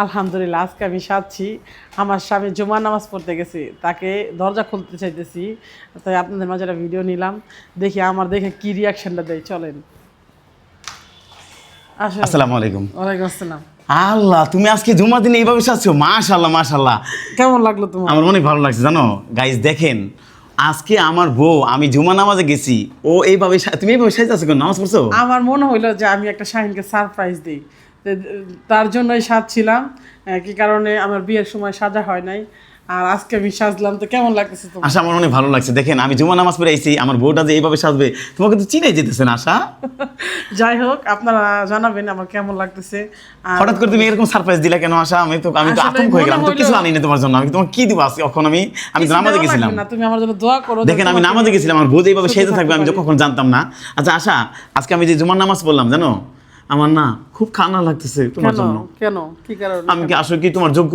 আলহামদুলিল্লাহ, আজকে আমি সাজছি। আমার স্বামী জুমার নামাজ পড়তে গেছে, তাকে দরজা খুলতে চাইতেছি, তাই আপনাদের মাঝে একটা ভিডিও নিলাম। দেখি আমার দেখে কি রিয়াকশনটা দেয়। চলেন। আসুন। আসসালামু আলাইকুম। ওয়ালাইকুম আসসালাম। আল্লাহ, তুমি আজকে জুমার দিনে এইভাবে সাজছো, মাশাআল্লাহ মাশাআল্লাহ। কেমন লাগলো তোমার? আমার অনেক ভালো লাগছে জানো গাইস। দেখেন আজকে আমার বউ, আমি জুমা নামাজে গেছি, ও এইভাবে তুমি এইভাবে সাজছো কেন? নামাজ পড়ছো? আমার মনে হইলো যে আমি একটা শাহিনকে সারপ্রাইজ দিই, তার জন্যই সাজছিলাম। কি কারণে আমার বিয়ের সময় সাজা হয় নাই, আর আজকে আমি সাজলাম। তো কেমন লাগতেছে তোমার? আশা, আমার অনেক ভালো লাগছে। দেখেন আমি জুমা নামাজ পড়ে আইছি, আমার বউটা যে এইভাবে সাজবে, তোমাকে তো চিনাই যেতেছে না আশা। যাই হোক, আপনারা জানাবেন আমার কেমন লাগতেছে। আর হঠাৎ করে তুমি এরকম সারপ্রাইজ দিলা কেন আশা? আমি তো আসলে আতঙ্ক হয়ে গেলাম, মনে তো কিছু হইলো- আনি না তোমার জন্য। আমি তোমাকে কি দিব আজকে? এখন আমি কিছু নামাজে দেওয়া গেছিলাম। লাগবে না, তুমি আমার জন্য দোয়া করো। দেখেন আমি তোমাকে নামাজে গেছিলাম, আমার বউ এইভাবে সুখে সেজে থাকবে আমি তো থাকতে কখন জানতাম না। আচ্ছা আশা, আজকে আমি যে জুমার নামাজ পড়লাম জানো, আমার না খুব খারাপ লাগতেছে তোমার কেন? জন্য। কেন? কি কারণে? আমি কি আসলে কি তোমার যোগ্য?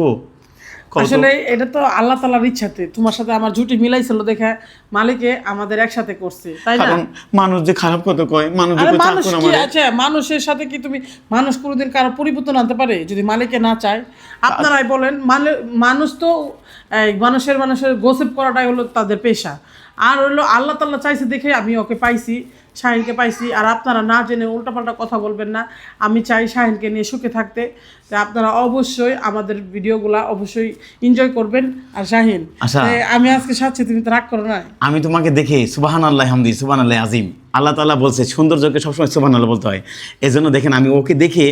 কত? আসলে এটা তো আল্লাহ তাআলার ইচ্ছাতে তোমার সাথে আমার জুটি মিলাইছিল দেখে মালিকে আমাদের একসাথে করছে, তাই না? কারণ মানুষ যে খারাপ কথা কয়, মানুষ যে আরে কয় মানুষ চাকর কি আমারে। আছে? মানুষের সাথে কি তুমি, মানুষ কোনোদিন কারো পরিবর্তন আনতে পারে যদি মালিকে না চায়? আপনারাই বলেন। মানুষ তো মানুষের গোসিপ করাটাই হলো তাদের পেশা। আর হলো আল্লাহ তাআলা চাইছে দেখে আমি ওকে পাইছি, শাহিনকে পাইছি। আর আপনারা না জেনে উল্টাপাল্টা কথা বলবেন না। আমি চাই শাহিনকে নিয়ে সুখে থাকতে। তো আপনারা অবশ্যই আমাদের ভিডিওগুলা অবশ্যই এনজয় করবেন। আর শাহিন, আচ্ছা। আমি আজকে সাথে তুমি তো রাগ করো না? আমি তোমাকে দেখে সুবহানাল্লাহ হামদি সুবহানাল্লাহ আজিম, আল্লাহ তাআলা বলছে সৌন্দর্যকে সবসময় সুবহানাল্লাহ বলতে হয়। এজন্য দেখেন আমি ওকে দেখে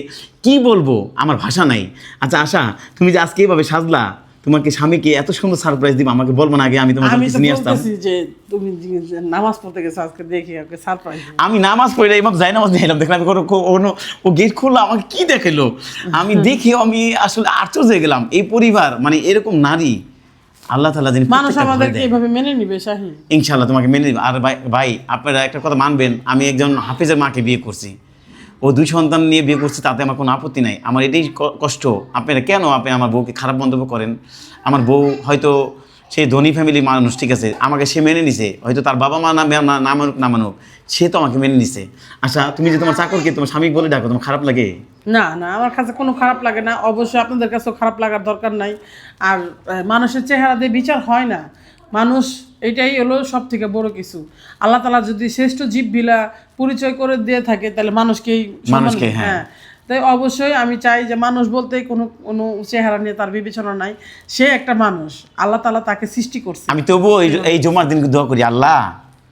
কি বলবো, আমার ভাষা নাই। আচ্ছা আশা, তুমি যে আজকে এইভাবে সাজলা, তোমাকে স্বামীকে এত সুন্দর সারপ্রাইজ দিব, আমাকে বলবো না আগে? আমি তোমার জন্য আমি তো কিছু নিয়ে আসতাম। বলতেছি যে তুমি যে নামাজ পড়তে গেছো, আজকে দেখি ওকে সারপ্রাইজ। আমি নামাজ পড়ে এইভাবে যাই নামাজ নিয়ে এলাম, দেখলাম ও গেট খুললো, আমাকে কি দেখালো। আমি দেখি আমি আসলে আশ্চর্য হয়ে গেলাম। এই পরিবার মানে এরকম নারী আল্লাহ তাআলা যিনি মানুষ প্রত্যেকটা ঘরে আমাদেরকে দেয়। এইভাবে মেনে নিবে শাহিন। ইনশাআল্লাহ তোমাকে মেনে নিব। আর ভাই আপনারা একটা কথা মানবেন, আমি একজন হাফেজের মাকে বিয়ে করছি, ও 2 সন্তান নিয়ে বিয়ে করছি, তাতে আমার কোনো আপত্তি নাই। আমার এটাই কষ্ট, আপনারা কেন আপনি আমার বউকে খারাপ মন্তব্য করেন? আমার বউ হয়তো সে ধনী ফ্যামিলি মানুষ, ঠিক আছে, আমাকে সে মেনে নিছে। হয়তো তার বাবা মা না মানুক না মানুক, সে তো আমাকে মেনে নিছে। আচ্ছা, তুমি যে তোমার চাকরকে তোমার স্বামী বলে ডাকো, তোমার খারাপ লাগে? না না, আমার কাছে কোনো খারাপ লাগে না। অবশ্যই আপনাদের কাছেও খারাপ লাগার দরকার নাই। আর মানুষের চেহারা দিয়ে বিচার হয় না। মানুষ এটাই হলো সব থেকে বড় কিছু। আল্লাহ তাআলা যদি শ্রেষ্ঠ জীববিলা পরিচয় করে দিয়ে থাকে, তাহলে মানুষকেই মানুষকে, হ্যাঁ। তাই অবশ্যই আমি চাই যে মানুষ বলতে কোনো চেহারা নিয়ে তার বিবেচনা নাই। সে একটা মানুষ, আল্লাহ তাআলা তাকে সৃষ্টি করছে। আমি তবুও এই জুমার দিন দোয়া করি, আল্লাহ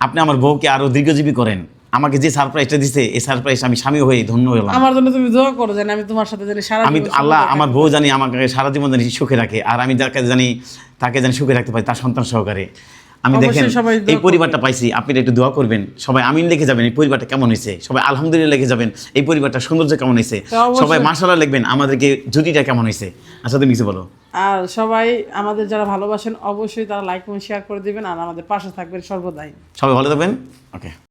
আপনি আমার বউকে আরো দীর্ঘজীবী করেন। আমাকে যে সারপ্রাইজটা দিছে, এই সারপ্রাইজ আমি স্বামী হয়ে ধন্য হলাম। আমার জন্য তুমি দোয়া করো যেন আমি তোমার সাথে জানি সারা আমি জীবন আল্লাহ সুখে আমার থাকতে বউ পারি। জানি আমাকে সারা জীবন জানি সুখে রাখে, আর আমি যাকে জানি তাকে জানি সুখে রাখতে পারি, তার সন্তান সহকারে। আমি অবশ্যই দেখেন সবাই দোয়া এই পরিবারটা করবেন। পাইছি, আপনি একটু দোয়া করবেন। সবাই আমিন লিখে যাবেন, এই পরিবারটা কেমন হয়েছে। সবাই আলহামদুলিল্লাহ লিখে যাবেন, এই পরিবারটা সৌন্দর্য কেমন হয়েছে। তো অবশ্যই। সবাই মাশাআল্লাহ লিখবেন, আমাদেরকে জুটিটা কেমন হয়েছে। আচ্ছা তুমি কিছু বলো। আর সবাই আমাদের যারা ভালোবাসেন অবশ্যই তারা লাইক এবং শেয়ার করে দিবেন, আর আমাদের পাশে থাকবেন সর্বদাই। সবাই ভালো থাকবেন। ওকে।